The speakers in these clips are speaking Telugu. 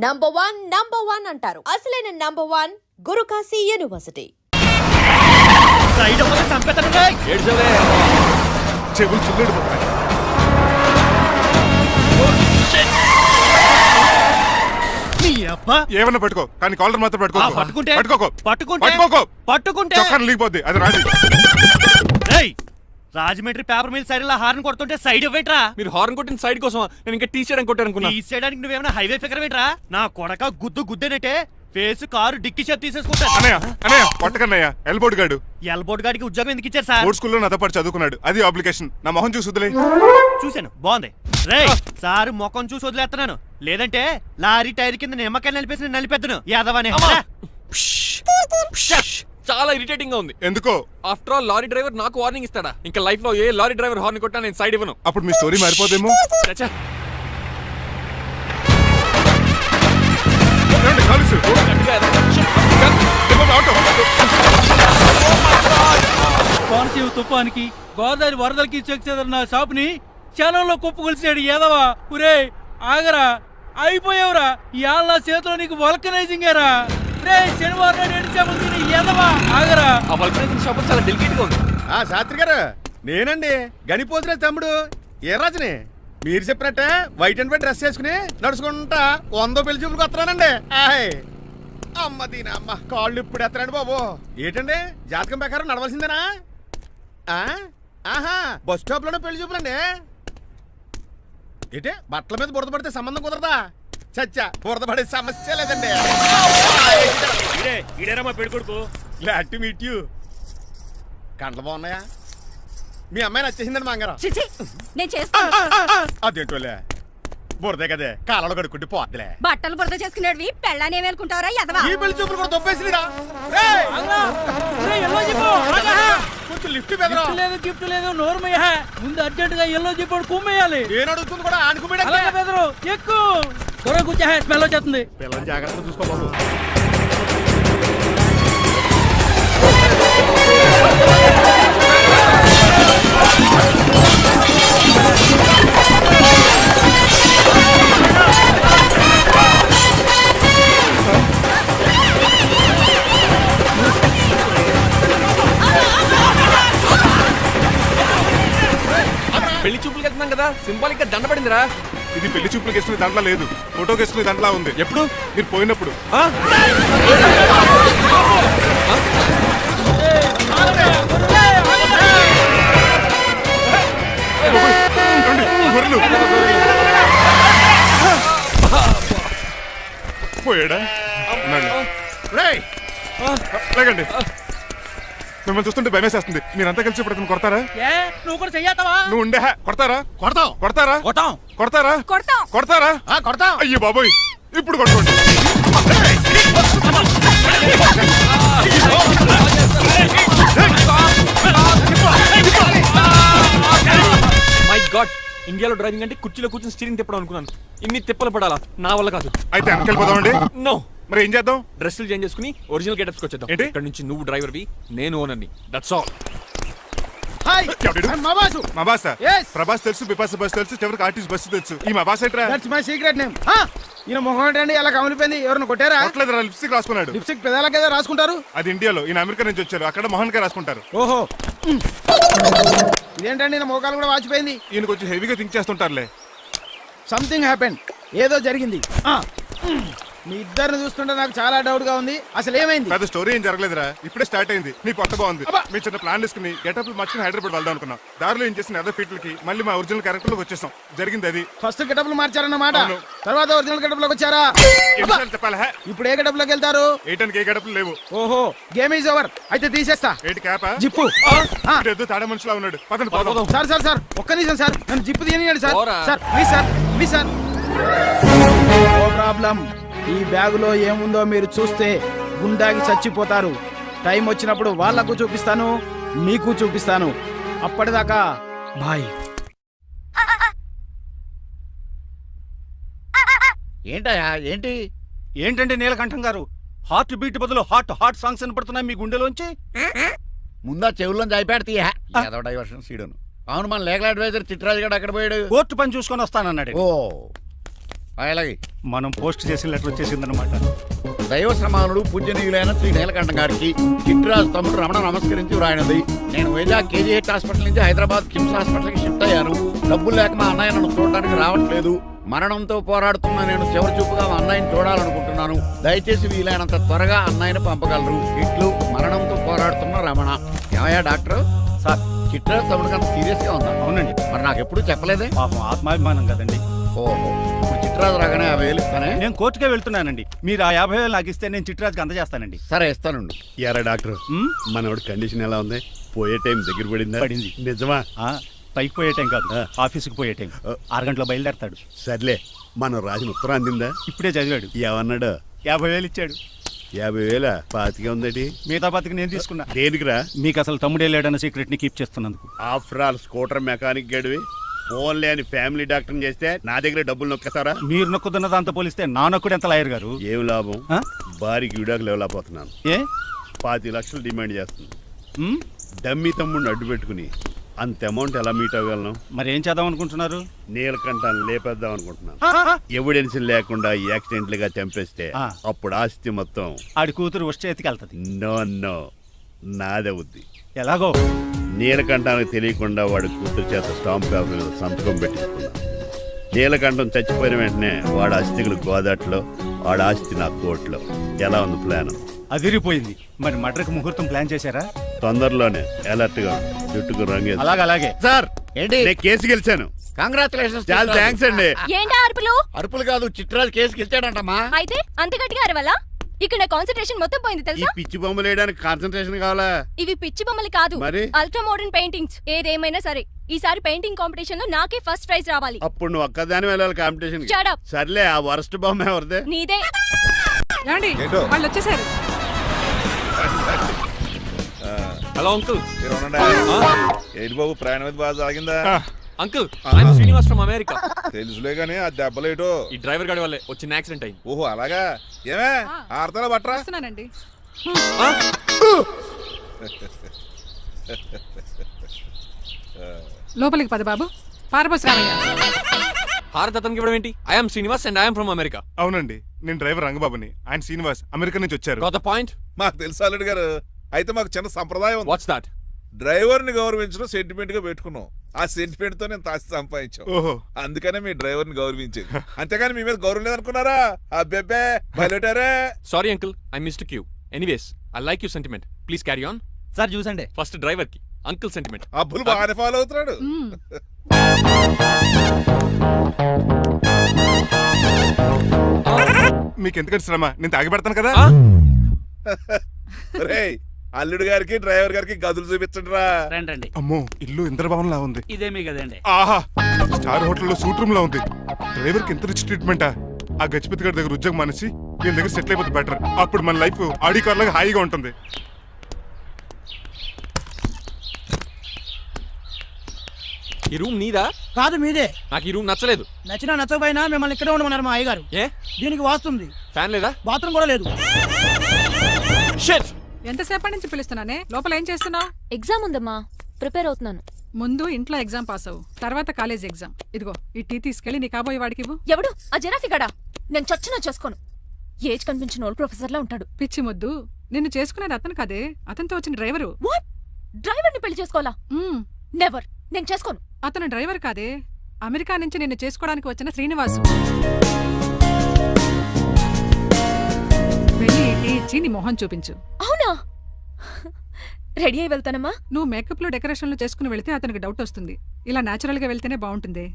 నంబర్ వన్ అంటారు. అసలైన నంబర్ వన్ గురుకాశీ యూనివర్సిటీ. ఏమన్నా పట్టుకో కానీ కాలర్ మాత్రం పట్టుకుంటే లీపోద్ది అది రాదు. Rajahmundry paper mill side horn కొడుతుంటే సైడ్ ఇవ్వేట్రా. మీరు హార్న్ కొట్టిన సైడ్ కోసం నేను ఇంకా టీ షర్ట్ కొట్టాను. టీ చేయడానికి నువ్వేమైనా హైవే ఫిగర్ వేట్రా. నా కొడక గుద్దేనంటే ఫేస్ కారు డిక్కి షేప్ తీసేసుకుంటా. కొట్టకన్నయ్య ఎల్బోర్డ్ గాడు. ఎల్బోర్డ్ గాడికి ఉద్యోగం ఎందుకు ఇచ్చారు సార్? బోర్డ్ స్కూల్లో నాతో పాటు చదువుకున్నాడు. అది అప్లికేషన్. నా మొహం చూసి వదిలే. చూశాను, బాగుంది. రే సారు ముఖం చూసి వదిలేస్తున్నాను, లేదంటే లారీ టైర్ కింద నిమ్మకాయ నలిపేసి నలిపెద్దను యాదవనే. చాలా ఇరిటేటింగ్ గా ఉంది. ఎందుకో? ఆఫ్టర్ ఆల్ లారీ డ్రైవర్ నాకు వార్నింగ్ ఇస్తాడా? ఇంకా లైఫ్ లో ఏ లారీ డ్రైవర్ హార్న్ కొట్టా నేను సైడ్ ఇవ్వను. అప్పుడు మీ స్టోరీ మారిపోదేమో. కోనసీమ తుఫానికి గోదావరి వరదలకి చెక్ చెదరిన షాప్ ని క్షణంలో కుప్పకొలిసాడు ఏదవా. ఒరే ఆగరా, అయిపోయావురా. ఇవాళ నా చేతిలో నీకు వల్కనైజింగ్ ఏరా. రే శనివారం ఏదవా ఆగరా. చాలా డెలికేట్ గా ఉంది. శాస్త్రి గారు నేనండి గనిపోతున్న తమ్ముడు ఏ రాజుని. మీరు చెప్పినట్టే వైట్ అండ్ వైట్ డ్రెస్ వేసుకుని నడుచుకుంటా 100 పెళ్లి చూపులకు వస్తున్నానండి. అమ్మ దీని అమ్మ కాళ్ళు ఇప్పుడు ఎత్తరండి బాబు. ఏంటండి జాతకం ప్రకారం నడవలసిందేనా? ఆహా బస్ స్టాప్ లోనే పెళ్లి చూపులండి. ఏంటి బట్టల మీద బురద పడితే సంబంధం కుదరదా? చచ్చా బురద పడే సమస్య లేదండి. Glad to meet you. కండ్లు బాగున్నాయా? మీ అమ్మాయి నచ్చేసిందండి మాంగారం. అదేంటోలే బురదే కదే కాలలో కడుక్కుంటే పోద్దులే. బట్టలు బురద చేసుకునేవి పెళ్ళానే వేలుకుంటావరా ఎదవా. ఈ పెళ్లి చూపులు కూడా దొబ్బేసిరా. కొంచెం లిఫ్ట్ లేదు గిఫ్ట్ లేదు నోరుమయ్య. ముందు అర్జెంట్ గా ఎల్లో చెప్పాడు కుమ్మేయాలి. నేను అడుగుతుంది కూడా ఆనుకుమేడా. ఎక్కువ త్వరగా కూర్చో, స్మెల్ వచ్చేస్తుంది. పిల్లలు జాగ్రత్తగా చూసుకోబాబు. పెళ్లి చూపులకి వెళ్తున్నాం కదా, సింబాలిక్ గా దండ పడిందిరా. ఇది పెళ్లి చూపులకు వేసుకునే దండలా లేదు, ఫోటోకి వేసుకునే దండలా ఉంది. ఎప్పుడు? మీరు పోయినప్పుడు. పోయాడా? లేకండి, మిమ్మల్ని చూస్తుంటే భయమేసేస్తుంది. మీరంతా కలిసి ఇప్పుడు అతను కొడతారా? నువ్వు కూడా చెయ్యతావా? నువ్వు ఉండే కొడతారా? కొడతాం కొడతారా? కొడతాం కొడతారా? కొడతారా? కొడతాం. అయ్యో బాబోయ్, ఇప్పుడు కొట్టుకోండి. మై గాడ్, ఇండియాలో డ్రైవింగ్ అంటే కుర్చీలో కూర్చొని స్టీరింగ్ తిప్పడం అనుకున్నాను. ఇన్ని తిప్పలు పడాలా? నా వల్ల కాదు. అయితే వెనకెళ్ళిపోదామండి. నో. మరి ఏం చేద్దాం? డ్రెస్సులు చేంజ్ చేసుకుని ఒరిజినల్ గెటప్స్కి వచ్చేద్దాం. ఏంటి? ఇక్కడ నుంచి నువ్వు డ్రైవర్వి, నేను ఓనర్ని. That's all. మా బాస్ ప్రభాస్ తెలుసు, బిపాస బస్ తెలుసు, చివరికి ఆర్టిస్ట్ బస్సు తెలుసు. ఈ మా బాస్ ఏంట్రా? That's my secret name. ఈయన మొహం ఏంటండి ఎలా కమిలిపోయింది? ఎవరిని కొట్టారా? కొట్టలేదురా, లిప్స్టిక్ రాసుకున్నాడు. లిప్స్టిక్ పెదాల కదా రాసుకుంటారు. అది ఇండియాలో, ఈయన అమెరికా నుంచి వచ్చారు. అక్కడ మోహన్ గారు రాసుకుంటారు. ఓహో, ఇదేంటండి ఈయన మోకాలు కూడా వాచిపోయింది. ఈయన కొంచెం హెవీగా థింక్ చేస్తుంటారులే. సంథింగ్ హ్యాపెండ్, ఏదో జరిగింది. మీ ఇద్దరిని చూస్తుంటే నాకు చాలా డౌట్ గా ఉంది. అసలు ఏమైంది? పెద్ద స్టోరీ ఏం జరగలేదురా, ఇప్పుడే స్టార్ట్ అయింది. మీ కొత్త బాగుంది. మీ చిన్న ప్లాన్ తీసుకుని గెటప్ మార్చుకుని హైదరాబాద్ వెళ్దాం అనుకున్నాం. దారిలో ఏం చేసిన అదర్ పీపుల్కి మళ్ళీ మా ఒరిజినల్ క్యారెక్టర్ లోకి వచ్చేసాం. జరిగింది అది. ఫస్ట్ గెటప్లు మార్చారన్నమాట, తర్వాత ఒరిజినల్ గెటప్ లోకి వచ్చారా? చెప్పాలా? ఇప్పుడు ఏ గెటప్ లోకి వెళ్తారు? ఏటానికి ఏ గెటప్లు లేవు. ఓహో, గేమ్ ఈజ్ ఓవర్. అయితే తీసేస్తా. ఏంటి క్యాపా? జిప్పు. తాడే మనుషులా ఉన్నాడు. పదండి పోదాం. సార్ సార్ సార్ ఒక్క నిమిషం సార్, నన్ను జిప్పు తీయనియండి sir. Sir please sir, please sir. No problem. ఈ బ్యాగులో ఏముందో మీరు చూస్తే గుండాకి చచ్చిపోతారు. టైం వచ్చినప్పుడు వాళ్ళకు చూపిస్తాను, మీకు చూపిస్తాను. అప్పటిదాకా బాయ్. ఏంటయ్యా ఏంటి? ఏంటంటే నీలకంఠం గారు, హార్ట్ బీట్ బదులు హాట్ సాంగ్స్ వినపడుతున్నాయి మీ గుండెలోంచి. ముందా చెవుల్లో జాయిపెడతీయా ఏదో డైవర్షన్ సీడను. అవును, మన లీగల్ అడ్వైజర్ చిట్రాజు గారు అక్కడ పోయాడు. కోర్టు పని చూసుకొని వస్తానన్నాడు. ఓ అలాగే మనం పోస్ట్ చేసిన లెటర్ వచ్చేసిందనమాట. దైవ సమానుడు పూజనీయులైన శ్రీ నీలకంఠం గారికి చిట్టిరాజు తమ్ముడు రమణ నమస్కరించి వ్రాయినది. నేను వైజాగ్ కేజీహెచ్ హాస్పిటల్ నుంచి హైదరాబాద్ కిమ్స్ హాస్పిటల్కి షిఫ్ట్ అయ్యాను. డబ్బులు లేక మా అన్నయ్య నన్ను చూడడానికి రావట్లేదు. మరణంతో పోరాడుతున్న నేను చివరి చూపుగా మా అన్నయ్యని చూడాలనుకుంటున్నాను. దయచేసి వీలైనంత త్వరగా అన్నయ్యని పంపగలరు. ఇట్లు మరణంతో పోరాడుతున్న రమణ. ఏమయ్యా డాక్టర్? సార్, చిట్టిరాజు తమ్ముడు అంత సీరియస్ గా ఉందా? అవునండి. మరి నాకు ఎప్పుడు చెప్పలేదే? పాపం ఆత్మాభిమానం కదండి. ఓహో, ఇప్పుడు చిట్టిరాజు రాగానే 50,000 ఇస్తానే. నేను కోర్టుకే వెళ్తున్నానండి. మీరు ఆ 50,000 నాకు ఇస్తే నేను చిట్టిరాజుకి అందజేస్తానండి. సరే ఇస్తానండి. ఎరా డాక్టర్, మనోడి కండిషన్ ఎలా ఉంది? పోయే టైం దగ్గర పడిందా? పడింది. నిజమా? పైకి పోయే టైం కాదు, ఆఫీస్కి పోయే టైం. 6 గంటలో బయలుదేరతాడు. సర్లే, మనం రాసిన ఉత్తరం అందిందా? ఇప్పుడే చదివాడు. ఏమన్నాడు? 50,000 ఇచ్చాడు. 50,000 పాతిగా ఉందటి. మిగతా బతికి నేను తీసుకున్నా. దేనికిరా? మీకు అసలు తమ్ముడే లేడన్న సీక్రెట్ ని కీప్ చేస్తున్నందుకు. ఆఫ్టర్ ఆల్ స్కూటర్ మెకానిక్ గడివి ఫోన్ లేని ఫ్యామిలీ డాక్టర్ చేస్తే నా దగ్గర డబ్బులు నొక్కేస్తారా? మీరు నొక్కుతున్న దాంతో పోలిస్తే నా నొక్కుడు ఎంత లాయర్ గారు? ఏం లాభం? ఆ? భారీకి విడాకులు ఇవ్వలేకపోతున్నాను. ఏ 5 లక్షలు డిమాండ్ చేస్తుంది. ఉమ్? డమ్మీ తమ్ముడిని అడ్డు పెట్టుకుని అంత అమౌంట్ ఎలా మీట్ అవ్వగలను? మరి ఏం చేద్దాం అనుకుంటున్నారు? నీలకంఠాన్ని లేపేద్దాం అనుకుంటున్నాను. ఎవిడెన్స్ లేకుండా యాక్సిడెంట్లుగా చంపేస్తే ఆ. అప్పుడు ఆస్తి మొత్తం ఆడి కూతురు వచ్చే ఎత్తికి వెళ్తుంది. నో నాదవుద్ది. ఎలాగో నీలకంఠానికి తెలియకుండా వాడి కూతురు చేత స్టాంప్ పేపర్ మీద సంతకం పెట్టించుకున్నాను. నీలకంఠం చచ్చిపోయిన వెంటనే వాడి ఆస్తికులు గోదాట్లో, వాడి ఆస్తి నా కోర్టులో. ఎలా ఉంది ప్లాన్? అదిరిపోయింది. మరి మటర్కి ముహూర్తం ప్లాన్ చేశారా? తొందరలోనే అలర్ట్ గా జుట్టుకు రంగే. అలాగే సార్ ఏంటి? నేను కేసు గెలిచాను. కంగ్రాచులేషన్స్. చాలా థ్యాంక్స్ అండి. ఏంటా అరుపులు? అరుపులు కాదు, చిట్టిరాజు కేసుకి ఇచ్చాడంటమ్మా. అయితే అంత గట్టిగా అరవాలా? ఇక్కడ నా కాన్సన్ట్రేషన్ మొత్తం పోయింది ఈ తెలుసా? పిచ్చి బొమ్మలు వేయడానికి కాన్సన్ట్రేషన్ కావాలా? ఇవి పిచ్చి బొమ్మలు కాదు, మరి? Ultra modern paintings. ఏదేమైనా సరే ఈసారి పెయింటింగ్ కాంపిటీషన్ లో నాకే ఫస్ట్ ప్రైజ్ రావాలి. అప్పుడు నువ్వు ఒక్కదాని వెళ్ళాలి కాంపిటీషన్. Shut up. సర్లే, ఆ వరస్ట్ బొమ్మ ఎవరిదే? నీదే. వాళ్ళు వచ్చేసారు. Hello uncle. ఏంటి బాబు, ప్రయాణం అయితే బాగా సాగిందా? Uncle, I'm Srinivas from America. తెలుసులే గానీ ఆ దెబ్బలేటో. ఈ డ్రైవర్ గాడి వల్లే వచ్చిన యాక్సిడెంట్ అయింది. ఓహో అలాగా. ఏమే ఆడతారా బట్రా? లోపలికి పద బాబు. పారబోస్ రామయ్య. హారత్ అతనికి ఇవ్వడం ఏంటి? I'm Srinivas and I'm from America. అవునండి, నేను డ్రైవర్ రంగబాబుని. ఆయన శ్రీనివాస్ అమెరికా నుంచి వచ్చారు. Got the point? మాకు తెలుసు అల్లుడు గారు. అయితే మాకు చిన్న సంప్రదాయం ఉంది. What's that? డ్రైవర్ ని గౌరవించడం సెంటిమెంట్ గా పెట్టుకున్నాం. ఆ సెంటిమెంట్ తో నేను తాసి సంపాదించాం. ఓహో, అందుకనే మీ డ్రైవర్ ని గౌరవించేది. అంతేగాని మీ మీద గౌరవం లేదనుకున్నారా? అబ్బెబ్బే బయలుటారే. Sorry uncle, I mistake you. Anyways, I like you sentiment. Please carry on. Sir చూసండి. ఫస్ట్ డ్రైవర్ కి అంకుల్ సెంటిమెంట్. అబ్బులు బాగానే ఫాలో అవుతున్నాడు. మీకు ఎందుకంటే శ్రమ, నేను తాగి పెడతాను కదా. రేయ్, అల్లుడు గారికి డ్రైవర్ గారికి గదులు చూపించండి రా. రండి. అమ్మో, ఇల్లు ఇంద్రభవన్ లా ఉంది. ఇదేమీ కదండి. ఆహా, స్టార్ హోటల్లో సూట్ రూమ్ లా ఉంది. డ్రైవర్ కి ఎంత రిచ్ ట్రీట్మెంటా. ఆ గజపతి గారి దగ్గర ఉద్యోగం మానేసి వీళ్ళ దగ్గర సెటిల్ అయిపోతే బెటర్. అప్పుడు మన లైఫ్ ఆడి కార్ లాగా హాయిగా ఉంటుంది. ఈ రూమ్ నీదా? కాదు మీదే. నాకు ఈ రూమ్ నచ్చలేదు. నచ్చినా నచ్చకపోయినా మిమ్మల్ని ఇక్కడే ఉండమన్నారు మా అయ్యగారు. ఏ దీనికి వాస్తుంది. ఫ్యాన్ లేదా? బాత్రూమ్ కూడా లేదు. షిట్. ఎంతసేపటి నుంచి పిలుస్తున్నానే? లోపల ఏం చేస్తున్నావు? ఎగ్జామ్ ఉందమ్మా, ప్రిపేర్ అవుతున్నాను. ముందు ఇంట్లో ఎగ్జామ్ పాస్ అవ్వు, తర్వాత కాలేజ్ ఎగ్జామ్. ఇదిగో ఈ టీ తీసుకెళ్లి నీ కాబోయే వాడికి ఇవ్వు. ఎవడు ఆ జరాఫీ గడా? నేను చచ్చినా చేసుకోను. ఏజ్ కనిపించిన ఓల్డ్ ప్రొఫెసర్ లా ఉంటాడు. పిచ్చి ముద్దు, నిన్ను చేసుకునేది అతను కాదే, అతనితో వచ్చిన డ్రైవరు. వాట్? డ్రైవర్ ని పెళ్లి చేసుకోవాలా? మ్మ్. నెవర్, నేను చేసుకోను. అతను డ్రైవర్ కాదే, అమెరికా నుంచి నిన్ను చేసుకోవడానికి వచ్చిన శ్రీనివాసు. వెళ్ళి ఈ టీ ఇచ్చి నీ మొహం చూపించు. అవునా? రెడీ అయి వెళ్తానమ్మా. నువ్వు మేకప్ లో డెకరేషన్లు చేసుకుని వెళ్తే అతనికి డౌట్ వస్తుంది. ఇలా నేచురల్ గా వెళ్తేనే బాగుంటుంది.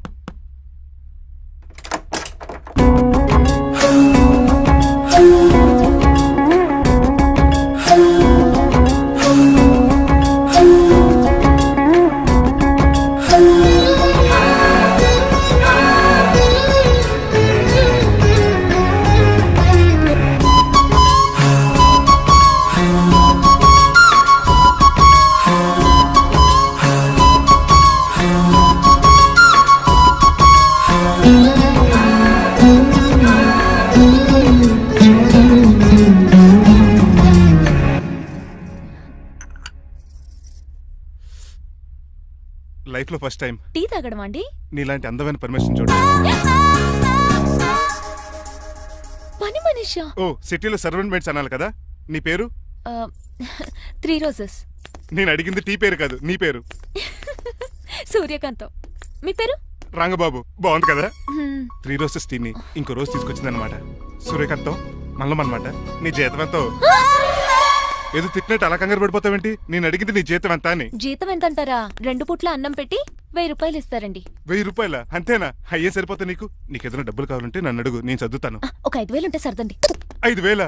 లైఫ్ లో ఫస్ట్ టైం టీ తాగడం అండి. నీలాంటి అందమైన పర్మిషన్ చూడండి. మనిషా ఓ సిటీలో సర్వెంట్ మేట్స్ అనాలి కదా. నీ పేరు? 3 రోజెస్. నేను అడిగింది టీ పేరు కాదు, నీ పేరు. సూర్యకాంతం. మీ పేరు? రంగబాబు. బాగుంది కదా. 3 రోజెస్ టీని ఇంకో రోజు తీసుకొచ్చిందనమాట. సూర్యకాంతం మల్లం అనమాట. నీ జీతం ఎంతో? ఏదో తిట్టినట్టు అలా కంగారు పడిపోతావేంటి? నేను అడిగింది నీ జీతం ఎంత అని. జీతం ఎంత అంటారా? 2 పూట్ల అన్నం పెట్టి 1000 రూపాయలు ఇస్తారండి. 1000 రూపాయల? అంతేనా? అయ్యే సరిపోతా నీకు. నీకేదైనా డబ్బులు కావాలంటే నన్ను అడుగు, నేను చదువుతాను. ఒక 5000 ఉంటే సర్దండి. 5000?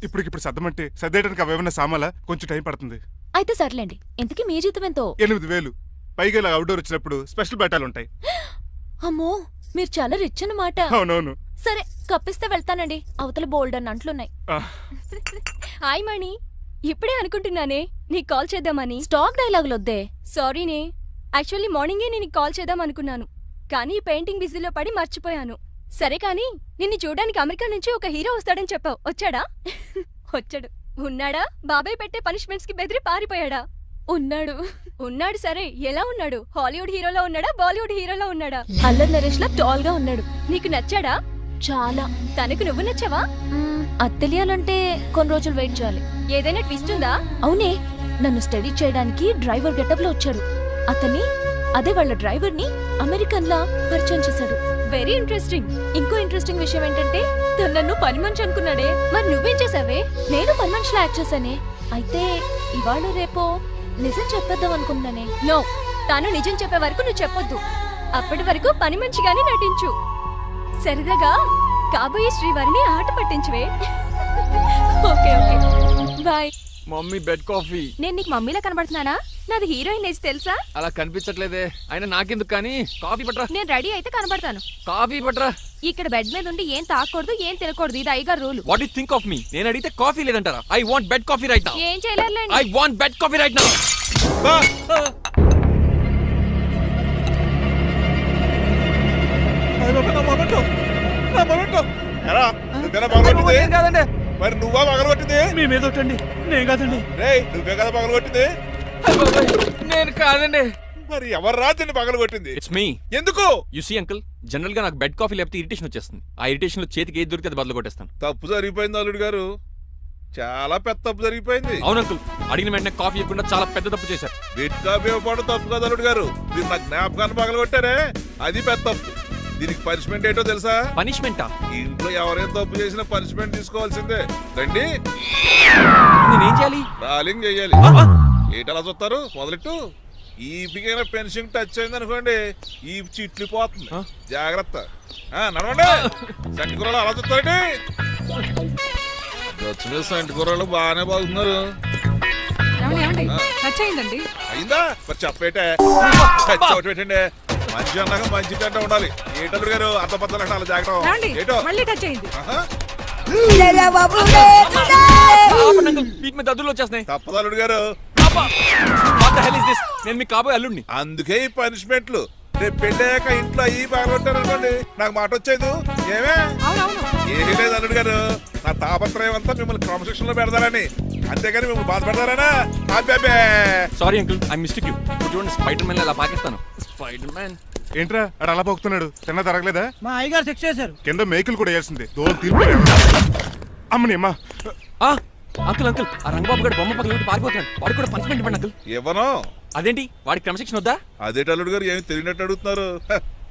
ఇప్పటికిప్పుడు సర్దమంటే సర్దేయడానికి అవేమన్నా సామాలా? కొంచెం టైం పడుతుంది. అయితే సర్లేండి. ఇంతకీ మీ జీతం ఎంతో? 8000. పైగా ఇలా అవుట్డోర్ వచ్చినప్పుడు స్పెషల్ బట్టాలు ఉంటాయి. అమ్మో, మీరు చాలా రిచ్ అన్నమాట. అవునవును. సరే, కప్పిస్తే వెళ్తానండి. అవతల బోల్డ్ అన్న అంట్లున్నాయి. హాయ్ మణి, ఇప్పుడే అనుకుంటున్నానే నీకు కాల్ చేద్దామని. స్టాక్ డైలాగులు వద్దే. సారీనే, యాక్చువల్లీ మార్నింగే నేను కాల్ చేద్దాం అనుకున్నాను, కానీ ఈ పెయింటింగ్ బిజీలో పడి మర్చిపోయాను. సరే కానీ నిన్ను చూడడానికి అమెరికా నుంచి ఒక హీరో వస్తాడని చెప్పావు. వచ్చాడా? వచ్చాడు. ఉన్నాడా? బాబాయ్ పెట్టే పనిష్మెంట్స్ కి బెదిరి పారిపోయాడా? ఉన్నాడు. ఉన్నాడు. సరే, ఎలా ఉన్నాడు? హాలీవుడ్ హీరోలో ఉన్నాడా, బాలీవుడ్ హీరోలో ఉన్నాడా? అల్లరి నరేష్ లా టాల్ గా ఉన్నాడు. నీకు నచ్చాడా? చాలా. తనకు నువ్వు నచ్చావా? అది తెలియాలంటే కొన్ని రోజులు వెయిట్ చేయాలి. ఏదైనా ట్విస్ట్ ఉందా? అవునే, నన్ను స్టడీ చేయడానికి డ్రైవర్ గెటప్ లో వచ్చాడు. అదే వాళ్ళ డ్రైవర్ ని అమెరికన్ లా పరిచయం చేశాడు. Very interesting. ఇంకో ఇంట్రెస్టింగ్ విషయం ఏంటంటే తను నన్ను పని మనిషి అనుకున్నాడే. మరి నువ్వేం చేసావే? నేను పని మనిషిలా యాక్ట్ చేశానే. అయితే ఇవాళ రేపో నిజం చెప్పేద్దాం అనుకున్నానే. నో, తాను నిజం చెప్పే వరకు నువ్వు చెప్పొద్దు. అప్పటి వరకు పని మనిషిగానే నటించు. సరదాగా కాబోయే శ్రీవారిని ఆట పట్టించువే. Okay okay, bye. Mummy bed coffee. నేను నీకు మమ్మీలా కనబడుతున్నానా? నాది హీరోయిన్ ఏజ్ తెలుసా? అలా కనిపించట్లేదే. అయినా నాకెందుకు కానీ. కాఫీ పట్రా. నేను రెడీ అయితే కనబడతాను. కాఫీ పట్రా. ఇక్కడ బెడ్ మీద ఉండి ఏం తాకూడదు, ఏం తినకూడదు. ఇది అయ్యగారు rule. What you think of me? నేను అడిగితే కాఫీ లేదంటారా? I want bed coffee right now. ఏం చేయలేరులేండి. I want bed coffee right now. కాదండి, మరి నువ్వా పగలగొట్టింది? మీ మీద ఒకటండి, నేను కాదండి. రేయ్, నువ్వే కదా పగలగొట్టింది? నేను కాదండి. మరి ఎవర్రా దీన్ని పగలగొట్టింది? It's me. ఎందుకు? యు సీ అంకుల్, జనరల్ గా నాకు బెడ్ కాఫీ లేకపోతే ఇరిటేషన్ వచ్చేస్తుంది. ఆ ఇరిటేషన్ లో చేతికి ఏది దొరికితే అది బదులు కొట్టేస్తాను. తప్పు జరిగిపోయింది అల్లుడు గారు, చాలా పెద్ద తప్పు జరిగిపోయింది. అవును అంకుల్, అడిగిన వెంటనే కాఫీ ఇవ్వకుండా చాలా పెద్ద తప్పు చేశారు. బెడ్ కాఫీ ఇవ్వడం తప్పు కదా అల్లుడు గారు, మీరు నా జ్ఞాపకాన్ని పగలగొట్టారే, అది పెద్ద తప్పు. దీనికి పనిష్మెంట్ ఏంటో తెలుసా? పనిష్మెంటా? ఇంట్లో ఎవరైనా తప్పు చేసినా పనిష్మెంట్ తీసుకోవాల్సిందే. రండి. నేనేం చేయాలి? రాలింగ్ చెయ్యాలి. ఏటలా చూస్తారు? మొదలెట్టు. ఈ బిగైన పెన్షన్ టచ్ అయింది అనుకోండి, ఈ చిట్లు పోతుంది. జాగ్రత్త. నడవండి. సంటి కూరలు అలా చూస్తారండి. వచ్చిన సంటి కూరలు బాగానే బాగుతున్నారు. టచ్ అయిందండి. అయిందా? మరి చెప్పేటే టచ్ అవుట్ పెట్టండి. మంచి అన్నాక మంచి గంట ఉండాలి. ఏటల్లుడు గారు అర్థపత్రాలు అలా జాగ్రత్త. ఏటో మళ్ళీ టచ్ అయింది. వీటి మీద దద్దులు వచ్చేస్తున్నాయి. తప్పదల్లుడు గారు. నేను మీ కాబోయే అల్లుడిని. అందుకే ఈ పనిష్మెంట్లు. రేపు పెళ్ళాక ఇంట్లో అయ్యి బాగుంటారు అనుకోండి, నాకు మాట వచ్చేది. ఏమే? ఏమీ లేదు అల్లుడు గారు, నా తాపత్రయం అంతా మిమ్మల్ని క్రమశిక్షణలో పెడతారని, అంతేగాని మిమ్మల్ని బాధపడతారనా? Sorry uncle, I mistake you. చూడండి, స్పైడర్ మ్యాన్ అలా పాకిస్తాను. స్పైడర్ మ్యాన్ ఏంట్రా అడు అలా పోతున్నాడు? తిన్న తరగలేదా? మా అయ్యగారు శిక్ష చేశారు. కింద మేకులు కూడా వేయాల్సిందే. దోలు తీర్పు. అమ్మని అమ్మా. అంకుల్ అంకుల్, ఆ రంగబాబు గారు బొమ్మ పక్కన పారిపోతున్నాడు. వాడికి కూడా పనిష్మెంట్ ఇవ్వండి అంకుల్. ఇవ్వను. అదేంటి, వాడికి క్రమశిక్షణ వద్దా? అదేటి అల్లుడు గారు, ఏమి తెలియనట్టు అడుగుతున్నారు?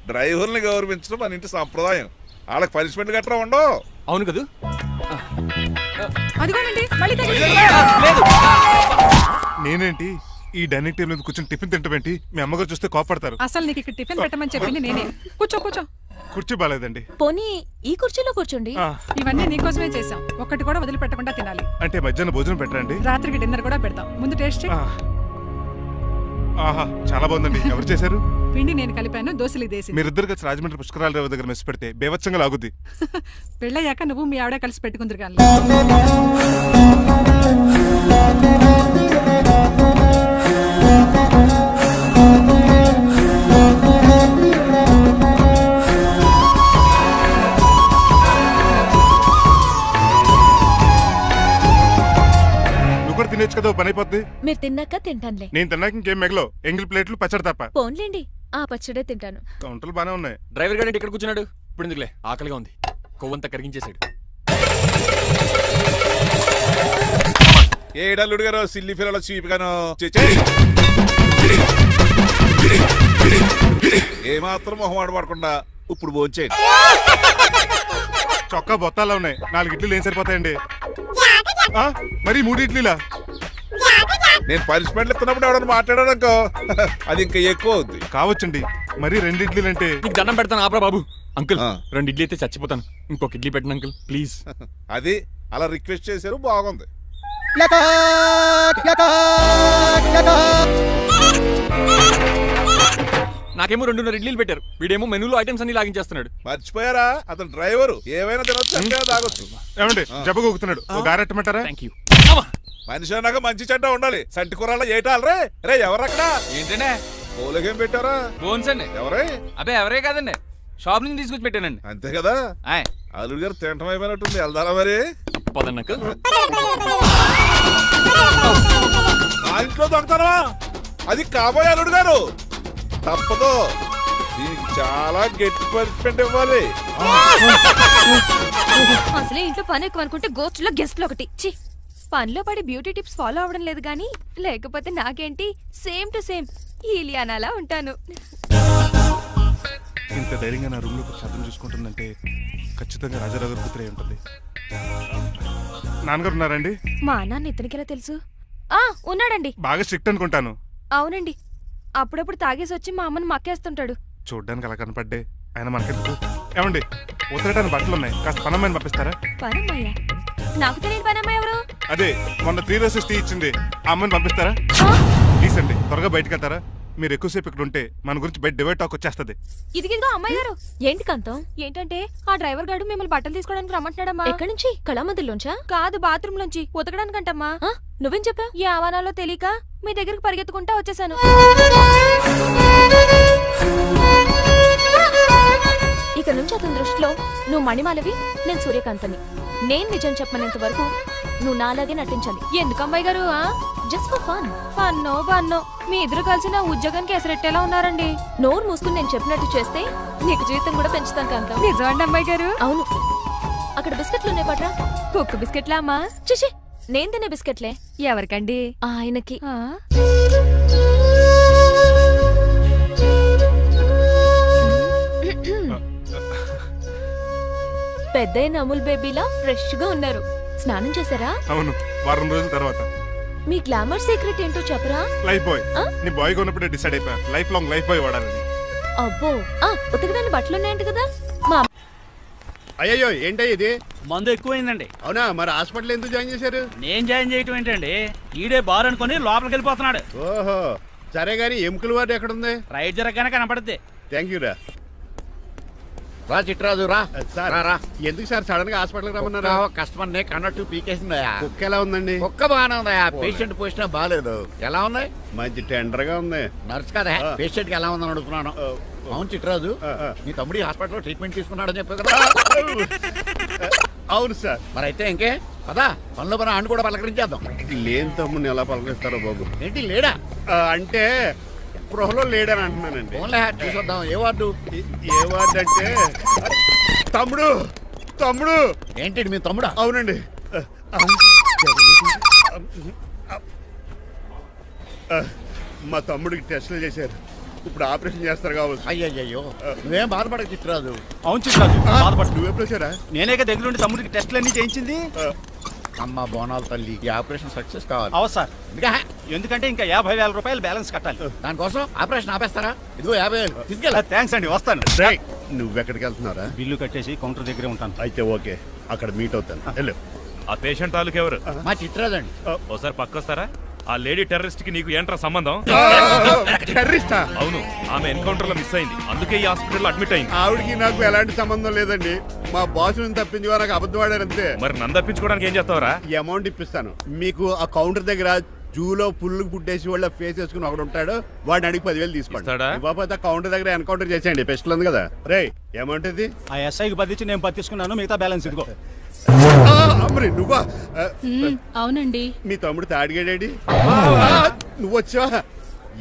డ్రైవర్ని గౌరవించడం మన ఇంటి సంప్రదాయం. వాళ్ళకి పనిష్మెంట్ గట్రా ఉండవు. అవును కదా. అదిగోనండి, మళ్ళీ నేనేంటి ఈ డైనింగ్ టేబుల్ మీద కూర్చొని టిఫిన్ తింటామేంటి? మీ అమ్మగారు చూస్తే కోపడతారు. అసలు నీకు ఇక్కడ టిఫిన్ పెట్టమని చెప్పింది నేనే. కూర్చో కూర్చో. కుర్చీ బాలేదండి. పోనీ ఈ కుర్చీలో కూర్చోండి. ఇవన్నీ నీకోసమే చేసాం. ఒక్కటి కూడా వదిలిపెట్టకుండా తినాలి. అంటే మధ్యాహ్నం భోజనం పెట్టరండి? రాత్రికి డిన్నర్ కూడా పెడతాం. ముందు టేస్ట్ చెయ్యి. ఆహా, చాలా బాగుందండి. ఎవరు చేశారు? పిండి నేను కలిపాను, దోశలు దేశీ. మీరిద్దరు కలిసి రాజమండ్రి పుష్కరాల రేవు దగ్గర మెస్ పెడితే బేవచ్చంగా లాగుద్ది. పెళ్ళయ్యాక నువ్వు మీ ఆవిడ కలిసి పెట్టుకుందరు కానీ. తినేచ్చు కదా, పని అయిపోద్ది. మీరు తిన్నాక తింటానులే. నేను తిన్నాక ఇంకేం మిగలవు. ఎంగిల్ ప్లేట్లు పచ్చడి తప్ప. పోన్లేండి, ఆ పచ్చడే తింటాను. కౌంటర్లు బానే ఉన్నాయి. డ్రైవర్ గారు ఇక్కడ కూర్చున్నాడు. ఇప్పుడు ఎందుకులే, ఆకలిగా ఉంది. కొవ్వంతా కరిగించేశాడు. ఏడల్లుడు గారు సిల్లి ఫిరలో చీప్ గాను ఏమాత్రం మొహమాట పడకుండా ఇప్పుడు భోంచేయండి. చొక్కా బొత్తాల్లో ఉన్నాయి 4 ఇడ్లీలు ఏం సరిపోతాయండి ఆ, మరి 3 ఇడ్లీలా? నేను పనిష్మెంట్లు ఇస్తున్నప్పుడు ఎవడన్నా మాట్లాడాడు అనుకో అది ఇంకా ఎక్కువ అవుద్ది. కావచ్చండి, మరి 2 ఇడ్లీలు అంటే నీకు దండం పెడతాను ఆపరా బాబు. అంకుల్ ఆ. 2 ఇడ్లీ అయితే చచ్చిపోతాను. ఇంకొక ఇడ్లీ పెట్టండి అంకుల్ ప్లీజ్. అది అలా రిక్వెస్ట్ చేశారు, బాగుంది. నాకేమో 2 ఇడ్లీలు పెట్టారు, వీడేమో మెనూలో ఐటమ్స్ అన్ని లాగించేస్తున్నాడు. మర్చిపోయారా, అతను డ్రైవరు, ఏమైనా తినొచ్చు అంటే తాగొచ్చు. ఏమండి జబ్బగొక్కుతున్నాడు, ఓ గారెట్టమంటారా? Thank you. మనిషి అన్నాక మంచి చెడ్డ ఉండాలి. సంటి కూరల్లో ఏటాలరే రే ఎవరక్కడ ఏంటంటే పోలకేం పెట్టారా? బోన్స్ అండి. ఎవరే? అబ్బే ఎవరే కాదండి, షాప్ నుంచి తీసుకొచ్చి పెట్టానండి. అంతే కదా, ఆయ్. అల్లుడు గారు తింటం అయిపోయినట్టుంది. వెళ్దారా మరి? పదండి అంకుల్. ఆ ఇంట్లో దొంగతనమా? అది కాబోయే అల్లుడు గారు, తప్పదు. దీనికి చాలా గట్టి పనిష్మెంట్ ఇవ్వాలి. అసలే ఇంట్లో పని ఎక్కువ అనుకుంటే గోస్ట్లో గెస్ట్లు ఒకటి. ఛీ, పనిలో పడి బ్యూటీ టిప్స్ ఫాలో అవ్వడం లేదు కానీ లేకపోతే నాకేంటి సేమ్ టు సేమ్ ఈలియానాలా ఉంటాను. ఇంత ధైర్యంగా నా రూమ్ లో శబ్దం చూసుకుంటుందంటే ఖచ్చితంగా రాజారావు గారు కూతురే ఉంటుంది. నాన్నగారు ఉన్నారండి? మా నాన్న ఇతనికి ఎలా తెలుసు? ఆ ఉన్నాడండి. బాగా స్ట్రిక్ట్ అనుకుంటాను. అవునండి, అప్పుడప్పుడు తాగేసి వచ్చి మా అమ్మని మక్కేస్తుంటాడు. చూడ్డానికి అలా కనపడ్డే ఆయన మనకెందుకు? ఏమండి ఉతరటానికి బట్టలు ఉన్నాయి, కాస్త పనమ్మని పంపిస్తారా? పనమ్మయ్య? నాకు తెలియని పనమ్మ ఎవరు? అదే మొన్న 3 రోజెస్ టీ ఇచ్చింది, ఆ అమ్మని పంపిస్తారా? ప్లీజ్ అండి, త్వరగా బయటకు వెళ్తారా? మీరు ఎక్కువసేపు ఇక్కడ ఉంటే మన గురించి బయట డివైడ్ టాక్ వచ్చేస్తుంది. ఇదిగిదిగో అమ్మాయి గారు. ఏంటి కాంతం? ఏంటంటే ఆ డ్రైవర్ గారు మిమ్మల్ని బట్టలు తీసుకోవడానికి రమ్మంటున్నాడమ్మా. ఎక్కడి నుంచి? కళామందిలోంచా? కాదు, బాత్రూమ్ లోంచి ఉతకడానికంటమ్మా. నువ్వేం చెప్పా? ఈ ఆవానాలో తెలియక మీ దగ్గరికి పరిగెత్తుకుంటా వచ్చేసాను. ఇక నుంచి అతని దృష్టిలో నువ్వు మణిమాలవి, నేను సూర్యకాంతని. నేను నిజం చెప్పనంత వరకు నువ్వు నాలాగే నటించాలి. ఎందుకు అమ్మాయి గారు? Just for fun. ఫన్నో బన్నో మీ ఇద్దరు కలిసి నా ఉద్యోగానికి ఎసరెట్టేలా ఉన్నారండి. నోరు మూసుకుని నేను చెప్పినట్టు చేస్తే నీకు జీవితం కూడా పెంచుతాను కాంతం. నిజమండి అమ్మాయి గారు? అవును. అక్కడ బిస్కెట్లు ఉన్నాయి పట్రా. కుక్క బిస్కెట్లా అమ్మా? చిచి, నేను తినే బిస్కెట్లే. ఎవరికండి? ఆయనకి. పెద్దయిన అమూల్ బేబీలా ఫ్రెష్ గా ఉన్నారు. స్నానం చేశారా? అవును, వారం రోజుల తర్వాత. మీ గ్లామర్ సీక్రెట్ ఏంటో చెప్పరా? Lifebuoy. నీ బాయ్ కొన్నప్పుడే డిసైడ్ అయిపోయా లైఫ్ లాంగ్ లైఫ్ బాయ్ వాడాలని. అబ్బో, ఉతకడానికి బట్టలు ఉన్నాయంట కదా. మా అయ్యో ఏంటో ఇది? మందు ఎక్కువైందండి. అవునా, మరి హాస్పిటల్ ఎందుకు జాయిన్ చేశారు? నేను జాయిన్ చేయటం ఏంటండి, ఈడే బార్ అనుకుని లోపలికి వెళ్ళిపోతున్నాడు. ఓహో, సరే గానీ ఎముకల వార్డు ఎక్కడుంది? రైట్ జరగగానే కనపడుద్ది. థ్యాంక్ యూ రా. రా చిట్రాజు రా. సార్ రా. ఎందుకు సార్ సడన్ గా హాస్పిటల్ రమ్మన్నారా? కస్టమర్ నే కన్నట్టు పీకేసిందయా. కుక్క ఎలా ఉందండి? ఒక్క బాగానే ఉందయా, పేషెంట్ పొజిషన్ బాగాలేదు. ఎలా ఉంది? మంచి టెండర్ గా ఉంది. నర్స్ కదా, పేషెంట్ కి ఎలా ఉందని అడుగుతున్నాను. అవును చిట్రాజు, ఆ. నీ తమ్ముడి హాస్పిటల్లో ట్రీట్మెంట్ తీసుకున్నాడని చెప్పావు కదా. అవును సార్. మరి అయితే ఇంకే పదా, పనిలో పని ఆండు కూడా పలకరించేద్దాం. లేని తమ్ముడిని ఎలా పలకరిస్తారో బాబు. ఏంటి లేడా? అంటే గృహలో లేడని అంటున్నానండి. ఓన్లే చూసొద్దాం. ఏ వార్డు? ఏ వార్డు అంటే తమ్ముడు తమ్ముడు. ఏంటి మీ తమ్ముడా? అవునండి. మా తమ్ముడికి టెస్టులు చేశారు, ఇప్పుడు ఆపరేషన్ చేస్తారు కావచ్చు. అయ్యయ్యో, నువ్వేం బాధపడక చిట్రాజు. అవును చిట్రాజు, బాధపడు. నువ్వు ఎప్పుడు వచ్చారా? నేనేక దగ్గరుండి తమ్ముడికి టెస్టులన్నీ చేయించింది. అమ్మ బోనాల తల్లి, ఈ ఆపరేషన్ సక్సెస్ కావాలి. అవ సార్, ఇంకా ఎందుకంటే ఇంకా 50,000 రూపాయలు బ్యాలెన్స్ కట్టాలి. దానికోసం ఆపరేషన్ ఆపేస్తారా? ఇదిగో 50,000 తీసుకెళ్ళ. థ్యాంక్స్ అండి, వస్తాను. నువ్వెక్కడికి వెళ్తున్నారా? బిల్లు కట్టేసి కౌంటర్ దగ్గరే ఉంటాను. అయితే ఓకే, అక్కడ మీట్ అవుతాను. వెళ్ళు. ఆ పేషెంట్ తాలూకు ఎవరు? మా చిట్రాజు అండి. ఓసారి పక్కొస్తారా? ఆ లేడీ టెర్రరిస్ట్ కి నీకు ఏంట్రా సంబంధం? టెర్రరిస్టా? అవును, ఆమె ఎన్కౌంటర్ లో మిస్ అయింది, అందుకే ఈ హాస్పిటల్ అడ్మిట్ అయింది. ఆవిడకి నాకు ఎలాంటి సంబంధం లేదండి. మా బాస్ నుంచి తప్పించుకో, నాకు అబద్ధం ఆడారంతే. మరి నన్ను తప్పించుకోవడానికి ఏం చేస్తావరా? ఈ అమౌంట్ ఇప్పిస్తాను మీకు. ఆ కౌంటర్ దగ్గర జూలో పుల్లు పుట్టేసి వాళ్ళ ఫేస్ వేసుకుని ఒకడు ఉంటాడు, వాడిని అడిగి 10,000 తీసుకోండి. ఇవ్వకపోతే కౌంటర్ దగ్గర ఎన్కౌంటర్ చేసేయండి. పెస్టల్ ఉంది కదా. రే అమౌంట్ ఇది? ఆ ఎస్ఐకి బదిలించి నేను బతిసుకున్నాను, మిగతా బ్యాలెన్స్ ఇదిగో. అమ్మరి నువ్వా? అవునండి. మీ తమ్ముడు తాడిగాడేడి? నువ్వు వచ్చావా?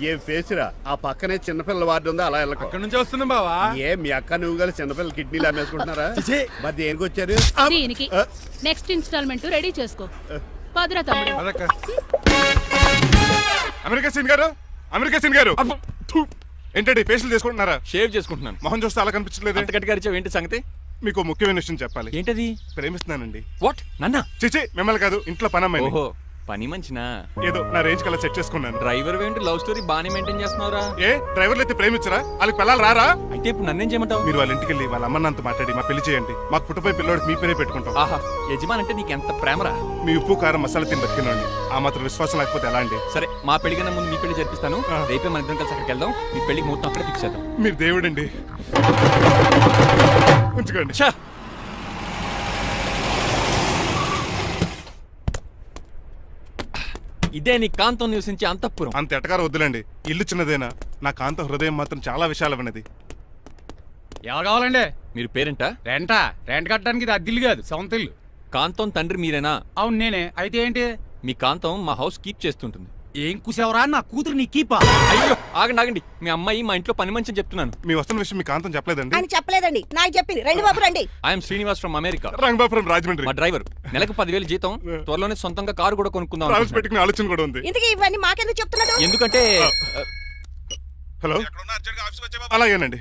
ఏ ఫేస్ రా. ఆ పక్కనే చిన్నపిల్లల వార్డు ఉందా, అలా వెళ్ళకు. అక్కడ నుంచి వస్తున్నాం బావా. ఏ మీ అక్క నువ్వు కలిసి చిన్నపిల్లల కిడ్నీలు అమ్మేసుకుంటున్నారా? మరి దేనికి వచ్చారు? దీనికి నెక్స్ట్ ఇన్స్టాల్మెంట్ రెడీ చేసుకో. పదరా తమ్ముడు. అమెరికా సీన్ గారు, అమెరికా సీన్ గారు, ఏంటండి ఫేషియల్ చేసుకుంటున్నారా? షేవ్ చేసుకుంటున్నాను. మొహం చూస్తే అలా కనిపించలేదు. అంత గట్టిగా అరిచావు, ఏంటి సంగతి? మీకు ముఖ్యమైన విషయం చెప్పాలి. ఏంటది? ప్రేమిస్తున్నానండి. వాట్? నన్నా? చిచి, మిమ్మల్ని కాదు, ఇంట్లో పని అమ్మాయిని. ఓహో, పని మంచినా? ఏదో నా రేంజ్ కల్లా సెట్ చేసుకున్నాను. డ్రైవర్ ఏంటి లవ్ స్టోరీ బానే మెయింటైన్ చేస్తున్నావురా? ఏ డ్రైవర్లు అయితే ప్రేమించరా? వాళ్ళకి పిల్లలు రారా? అయితే ఇప్పుడు నన్నేం చేయమంటావు? మీరు వాళ్ళ ఇంటికి వెళ్ళి వాళ్ళ అమ్మన్నంత మాట్లాడి మా పెళ్లి చేయండి. మాకు పుట్టపోయి పిల్లోడికి మీ పేరే పెట్టుకుంటాం. ఆహా, యజమాన్ అంటే నీకు ఎంత ప్రేమరా? మీ ఉప్పు కారం మసాలా తిని బతికినండి. ఆ మాత్రం విశ్వాసం లేకపోతే ఎలా అండి? సరే, మా పెళ్లి కన్నా ముందు మీ పెళ్లి జరిపిస్తాను. రేపే మన ఇద్దరం కలిసి అక్కడికి వెళ్దాం. మీ పెళ్లికి ముహూర్తం అక్కడే ఫిక్స్ చేద్దాం. మీరు దేవుడండి. ఉంచుకోండి. ఛా! ఇదే నీ కాంతం నివసించే అంతఃపురం. అంత ఎటకారం వద్దులండి. ఇల్లు చిన్నదేనా, నా కాంత హృదయం మాత్రం చాలా విశాలమైనది. ఎవరు కావాలండి? మీరు పేరెంటా? రెంటా? రెంట్ కట్టడానికి ఇది అద్దిల్లు కాదు, సొంత ఇల్లు. కాంతం తండ్రి మీరేనా? అవును నేనే. అయితే ఏంటి? మీ కాంతం మా హౌస్ కీప్ చేస్తుంటుంది. ఏం కూసావరా? నా కూతురు నీ కీపా? అయ్యో, ఆగండి ఆగండి. మీ అమ్మాయి మా ఇంట్లో పని మంచి చెప్తున్నాను. మీ వస్తున్న విషయం మీ కాంతం చెప్పలేదండి? అని చెప్పలేదండి, నాకు చెప్పింది. రండి బాబు రండి. I'm Srinivas from America. Rangabapuram Rajahmundry. మా డ్రైవర్. నెలకు 10,000 జీతం. త్వరలోనే సొంతంగా కారు కూడా కొనుక్కుందాం ట్రావెల్స్ పెట్టుకునే ఆలోచన కూడా ఉంది. ఇంతకీ ఇవన్నీ మాకెందుకు చెప్తున్నాడు? ఎందుకంటే హలో, అలాగేనండి.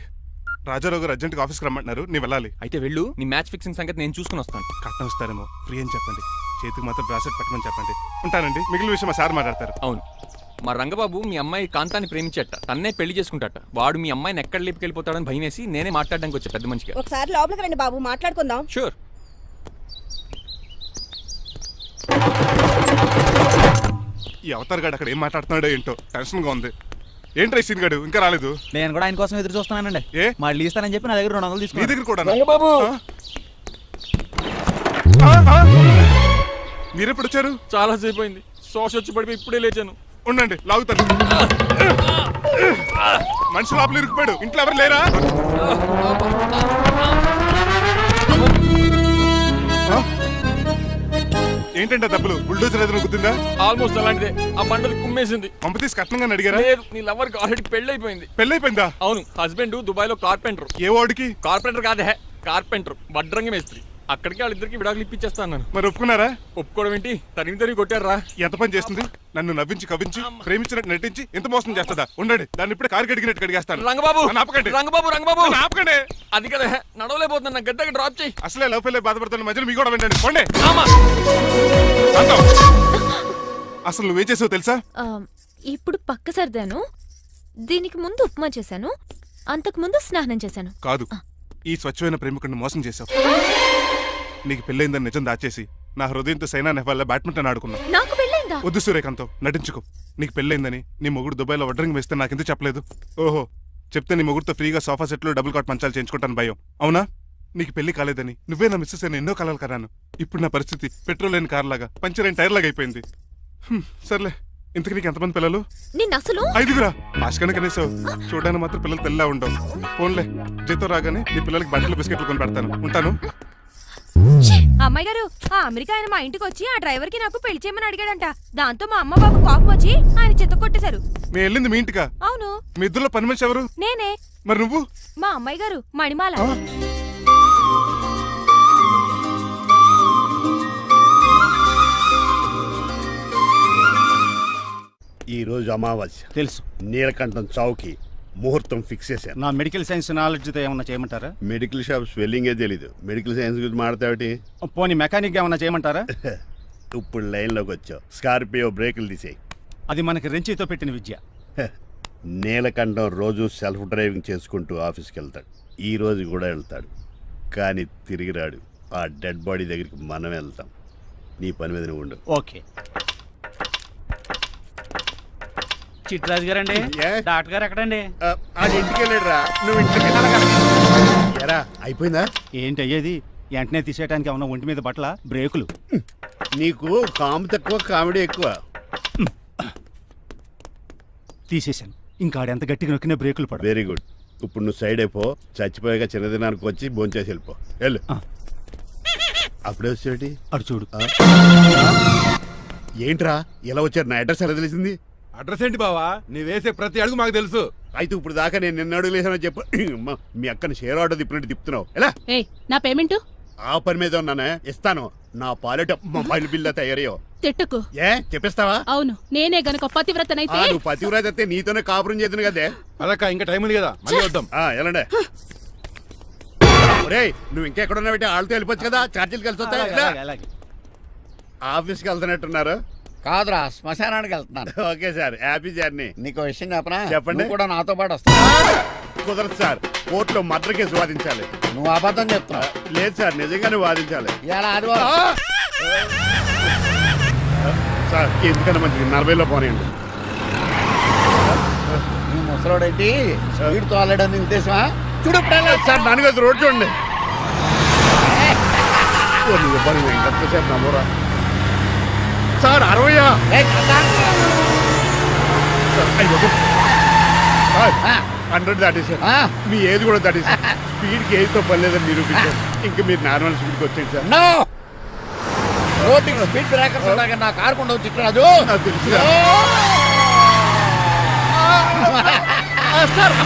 రాజారావు గారు అర్జెంట్గా ఆఫీస్కి రమ్మంటున్నారు, నీ వెళ్ళాలి. అయితే వెళ్ళు. నీ మ్యాచ్ ఫిక్సింగ్ సంగతి నేను చూసుకుని వస్తాను. కట్నం ఇస్తారేమో, ఫ్రీ అని చెప్పండి. చేతికి మాత్రం బ్రాసెట్ పెట్టమని చెప్పండి. ఉంటానండి. మిగిలిన విషయం మా సార్ మాట్లాడతారు. అవును, మా రంగబాబు మీ అమ్మాయి కాంతాన్ని ప్రేమించట. తన్నే పెళ్లి చేసుకుంటాట. వాడు మీ అమ్మాయిని ఎక్కడ లేపుకెళ్ళిపోతాడని భయం వేసి నేనే మాట్లాడడానికి వచ్చా పెద్ద మనిషిగా. ఒకసారి లోపలికి రండి బాబు, మాట్లాడుకుందాం. షూర్. ఈ అవతార్ గాడు అక్కడ ఏం మాట్లాడుతున్నాడో ఏంటో టెన్షన్ గా ఉంది. ఏంట్రా సీన్ గాడు ఇంకా రాలేదు? నేను కూడా ఆయన కోసం ఎదురు చూస్తున్నానండి. ఏ మళ్ళీ ఇస్తానని చెప్పి నా దగ్గర 200 నీ తీసుకుని. దగ్గర కూడా రంగబాబు మీరెప్పుడు వచ్చారు? చాలా సేపు అయింది. శోష వచ్చి పడిపోయి ఇప్పుడే లేచాను. ఉండండి, లాగుతాను. మనిషి లోపల ఇరుక్కుపోయాడు. ఇంట్లో ఎవరు లేరా? ఏంటంటే డబ్బులు బుల్డోజర్ ఏదైనా గుద్దిందా? ఆల్మోస్ట్ అలాంటిదే. ఆ బండలు కుమ్మేసింది. పంప తీసి కట్నంగా అడిగారా? లేదు, నీ లవర్ కి ఆల్రెడీ పెళ్లి అయిపోయింది. పెళ్ళైపోయిందా? అవును, హస్బెండ్ దుబాయ్ లో కార్పెంటర్. ఏ వాడికి? కార్పెంటర్ కాదే, కార్పెంటర్. వడ్రంగి మేస్త్రి. అక్కడికి వాళ్ళిద్దరికి విడాకులు ఇప్పించేస్తాను. మరి ఒప్పుకున్నారా? ఒప్పుకోవడం ఏంటి? తరిమి కొట్టారా? ఎంత పని చేస్తుంది? నన్ను నవ్వించి కవ్వించి ప్రేమించినట్టు నటించి ఎంత మోసం చేస్తుందా? ఉండండి, దాన్ని ఇప్పుడే కారు కడిగినట్టు కడిగేస్తాను. రంగబాబు, నన్ను ఆపకండి. రంగబాబు, రంగబాబు, నన్ను ఆపకండి. అది కదా, నడవలేకపోతున్నా. నా గద్దకి డ్రాప్ చేయి. అసలే లవ్ ఫెయిల్ బాధపడుతున్న మధ్యలో మీ కూడా వింటండి. పోండి. ఆమా. శాంతం. అసలు నువ్వేం చేసావు తెలుసా? ఇప్పుడు పక్క సర్దాను. దీనికి ముందు ఉప్మా చేశాను. అంతకు ముందు స్నానం చేశాను. కాదు, ఈ స్వచ్ఛమైన ప్రేమికుడిని మోసం చేశావు. నీకు పెళ్ళైందని నిజం దాచేసి నా హృదయంతో సైనా నెహ్వాల్ బ్యాడ్మింటన్ ఆడుకున్నావు. నాకు పెళ్ళైందా? వద్దు సూర్యకాంతం, నటించుకో. నీకు పెళ్ళైందని నీ మొగుడు దుబాయ్లో వడ్రంగి వేస్తే నాకెందుకు చెప్పలేదు? ఓహో, చెప్తే నీ మొగుడుతో ఫ్రీగా సోఫా సెట్లు డబుల్ కాట్ మంచాలు చేయించుకుంటాను భయం. అవునా? నీకు పెళ్లి కాలేదని నువ్వే నా మిస్సెస్ అని ఎన్నో కలలు కరాను. ఇప్పుడు నా పరిస్థితి పెట్రోల్ లేని కార్ లాగా, పంచర్ అయిన టైర్ లాగా అయిపోయింది. సర్లే, ఇంతకు నీకు ఎంతమంది పిల్లలు? నిన్న అసలు 5గురా. ఆశకన కనీసం చూడడానికి మాత్రం పిల్లలు తెల్లా ఉండవు. ఫోన్లే, జీతం రాగానే నీ పిల్లలకి బట్టలు బిస్కెట్లు కొని పెడతాను. ఉంటాను. అమ్మాయి గారు, ఆ అమెరికా ఆయన మా ఇంటికి వచ్చి ఆ డ్రైవర్ కి నాకు పెళ్లి చేయమని అడిగాడంట. దాంతో మా అమ్మ బాబు కోపం వచ్చి ఆయన చెత్త కొట్టేశారు. నేను వెళ్ళింది మీ ఇంటికా? అవును. మీ ఇద్దరులో పని మనిషి ఎవరు? నేనే. మరి నువ్వు? మా అమ్మాయి గారు మణిమాల. ఈ రోజు అమావాస్య తెలుసు. నీలకంఠం చావుకి ముహూర్తం ఫిక్స్ చేశాను. నా మెడికల్ సైన్స్ నాలెడ్జ్తో ఏమన్నా చేయమంటారా? మెడికల్ షాప్ స్వెల్లింగే తెలీదు, మెడికల్ సైన్స్ గురించి మాట్లాడతావిటి? పోనీ మెకానిక్ ఏమన్నా చేయమంటారా? ఇప్పుడు లైన్లోకి వచ్చావు. స్కార్పియో బ్రేకులు తీసేయి. అది మనకి రెంచితో పెట్టిన విద్య. నీలకంఠం రోజు సెల్ఫ్ డ్రైవింగ్ చేసుకుంటూ ఆఫీస్కి వెళ్తాడు. ఈ రోజు కూడా వెళ్తాడు, కానీ తిరిగి రాడు. ఆ డెడ్ బాడీ దగ్గరికి మనం వెళ్తాం. నీ పని మీద నువ్వు ఉండు. ఓకే. చిట్రాజు గారండి, ఏ? డాక్టర్ గారు ఎక్కడండి? అది ఇంటికి వెళ్ళాడు రా, నువ్వు ఇంటికి ఎరా. అయిపోయిందా? ఏంటి అయ్యేది? వెంటనే తీసేయడానికి ఏమన్నా ఒంటి మీద బట్టల బ్రేకులు? నీకు కాము తక్కువ, కామెడీ ఎక్కువ. తీసేశాను. ఇంకా ఆడెంత గట్టిగా నొక్కినా బ్రేకులు పడ. Very good. ఇప్పుడు నువ్వు సైడ్ అయిపో. చచ్చిపోయాక చిన్నదినానికి వచ్చి భోంచేసి వెళ్ళిపో. వెళ్ళు. అప్పుడే వచ్చేటి అటు చూడు. ఏంట్రా ఇలా వచ్చారు? నా అడ్రస్ ఎలా తెలిసింది? అడ్రస్ ఏంటి బావా? నీ వేసే ప్రతి అడుగు మాకు తెలుసు. అయితే ఇప్పుడు దాకా నేను నిన్న అడుగులేసానని చెప్పు. మీ అక్కని షేర్ ఆర్డర్ తిప్పినట్టు తిప్పుతున్నావు. ఎలా? ఏయ్, నా పేమెంట్? ఆ పని మీద ఉన్నానే, ఇస్తాను. నా పాలెట మొబైల్ బిల్లా తయారయ్యో. తిట్టుకు ఏ చెప్పిస్తావా అవును నేనే గనక పతివ్రతనైతే నువ్వు పతివ్రత అయితే నీతోనే కాపురం చేతును కదే అదక్క ఇంకా టైం ఉంది కదా మళ్ళీ వద్దాం. ఎలాండే ఒరేయ్ నువ్వు ఇంకెక్కడ ఉన్నావు వాళ్ళతో వెళ్ళిపోవచ్చు కదా ఛార్జీలు కలిసి వస్తాయి అలాగే ఆఫీస్కి వెళ్తున్నట్టున్నారు కాదురా శ్మశానానికి వెళ్తున్నాను. Okay sir happy journey. నీకు విషయం చెప్పనా? చెప్పండి. నువ్వు కూడా నాతో పాటు వస్తావు. కుదరదు సార్, కోర్టులో మర్డర్ కేసు వాదించాలి. నువ్వు అబద్ధం చెప్తున్నావు. లేదు సార్, నిజంగానే వాదించాలి. ఇలా ఆదివారం సార్ ఎందుకన్నా మంచిది 40లో పోనీయండి. నీ ముసలోడేంటి స్పీడ్ తోలడని ఉద్దేశమా? చూడు సార్ దానికి రోడ్ చూడండి. ఎంతసేపు నమ్మరా సార్ 60. సార్ 100 దాటేసారు. మీ ఏది కూడా దాటేసారు. స్పీడ్కి ఏదితో పని లేదని నిరూపించారు. ఇంకా మీరు నార్మల్ స్పీడ్కి వచ్చేది సార్. రోడ్డుకి స్పీడ్ బ్రేకర్స్ ఉండగా నా కారు కొండ చిట్టరాజు నాకు తెలుసు సార్.